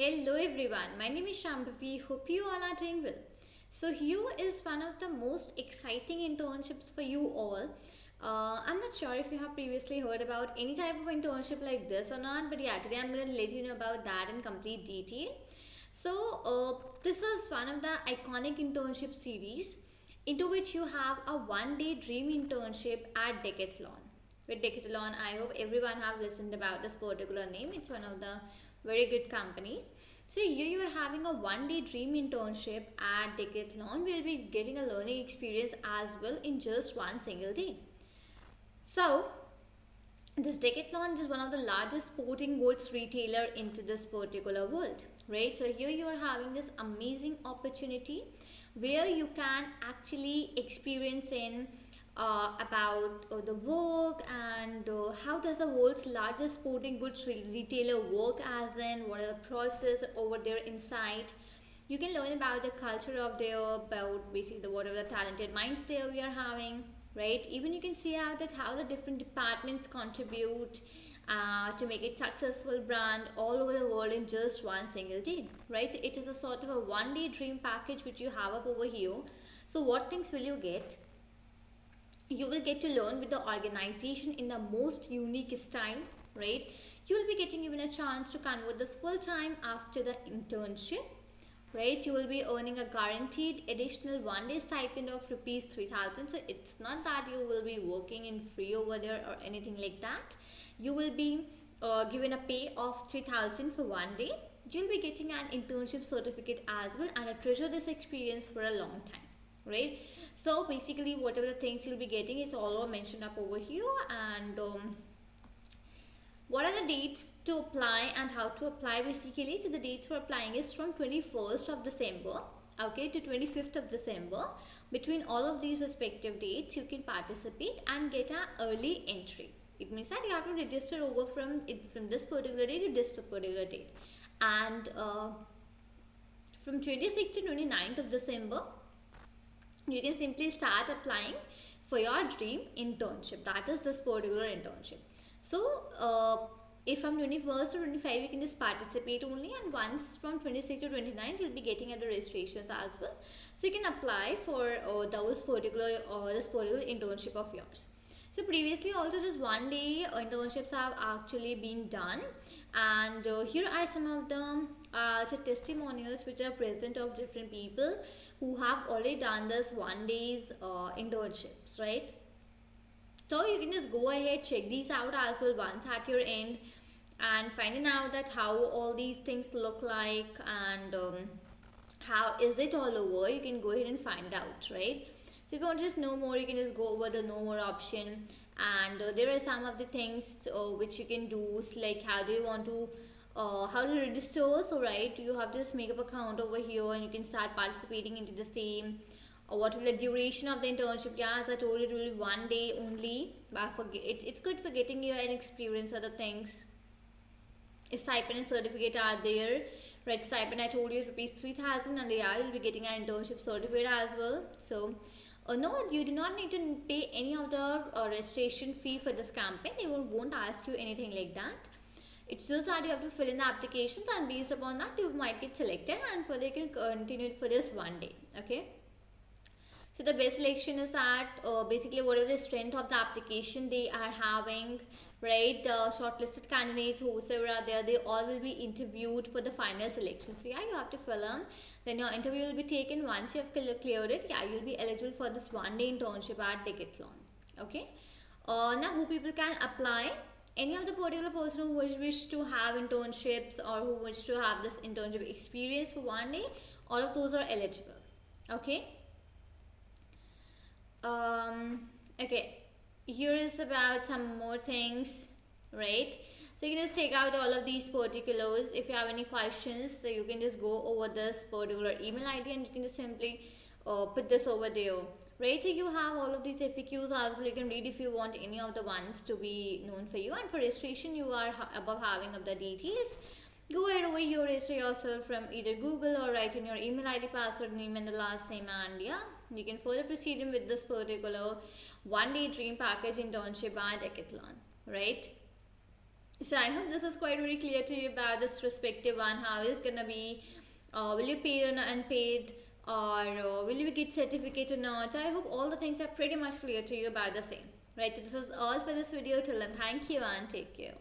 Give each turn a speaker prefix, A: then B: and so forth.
A: Hello everyone, my name is Shambhavi. Hope you all are doing well. So here is one of the most exciting internships for you all. I'm not sure if you have previously heard about any type of internship like this or not, but yeah, today I'm going to let you know about that in complete detail. This is one of the iconic internship series into which you have a one-day dream internship at Decathlon. With Decathlon, I hope everyone have listened about this particular name. It's one of the very good companies. So here you are having a one-day dream internship at Decathlon. We'll be getting a learning experience as well in just one single day. So this Decathlon is one of the largest sporting goods retailer into this particular world, right? So here you are having this amazing opportunity where you can actually experience in about the work and how does the world's largest sporting goods retailer work, as in what are the process over there inside. You can learn about the culture of their, about basically the whatever the talented minds there we are having, right? Even you can see out that how the different departments contribute to make it successful brand all over the world in just one single day, right? So it is a sort of a one day dream package which you have up over here. So what things will you get? You will get to learn with the organization in the most unique style, right? You will be getting even a chance to convert this full time after the internship, right? You will be earning a guaranteed additional one day stipend of Rs.3000. So it's not that you will be working in free over there or anything like that. You will be given a pay of 3000 for one day. You'll be getting an internship certificate as well and treasure this experience for a long time, right? So basically whatever the things you'll be getting is all mentioned up over here. And what are the dates to apply and how to apply basically? So the dates for applying is from 21st of December, okay, to 25th of December. Between all of these respective dates you can participate and get an early entry. It means that you have to register over from this particular date to this particular date. And from 26th to 29th of December you can simply start applying for your dream internship. That is this particular internship. So if from 21st to 25 you can just participate only, and once from 26 to 29 you'll be getting at the registrations as well. So you can apply for this particular internship of yours. So previously also this one day internships have actually been done, and here are some of the testimonials which are present of different people who have already done this one day's internships, right? So you can just go ahead, check these out as well once at your end, and finding out that how all these things look like and how is it all over. You can go ahead and find out, right? So if you want to just know more, you can just go over the know more option, and there are some of the things which you can do, like how do you want to how to register. So right, you have to just make up account over here and you can start participating into the same. What will the duration of the internship? Yeah, as I told you, it will be one day only, but it's good for getting you an experience. Other things, stipend and certificate are there, right? Stipend I told you is Rs.3000, and yeah, you'll be getting an internship certificate as well. So no, you do not need to pay any of the registration fee for this campaign. They won't ask you anything like that. It's just that you have to fill in the applications, and based upon that you might get selected, and further you can continue for this one day, okay? So the best selection is that basically whatever the strength of the application they are having, right? The shortlisted candidates whoever are there, they all will be interviewed for the final selection. So yeah, you have to fill in. Then your interview will be taken. Once you have cleared it, yeah, you'll be eligible for this one day internship at Decathlon. Okay. Now who people can apply? Any of the particular person who wish to have internships or who wish to have this internship experience for one day, all of those are eligible. Okay. Okay, here is about some more things, right? So you can just check out all of these particulars. If you have any questions, so you can just go over this particular email ID and you can just simply put this over there, right? So you have all of these FAQs as well. You can read if you want any of the ones to be known for you, and for registration you are above having of the details. Go ahead over here, register yourself from either Google or write in your email ID, password, name and the last name, and yeah, you can further proceed in with this particular one day dream package internship at Decathlon, right? So I hope this is quite very clear to you about this respective one. How is gonna be? Will you pay or unpaid? Or will you get certificate or not? I hope all the things are pretty much clear to you about the same. Right. So this is all for this video. Till then, thank you and take care.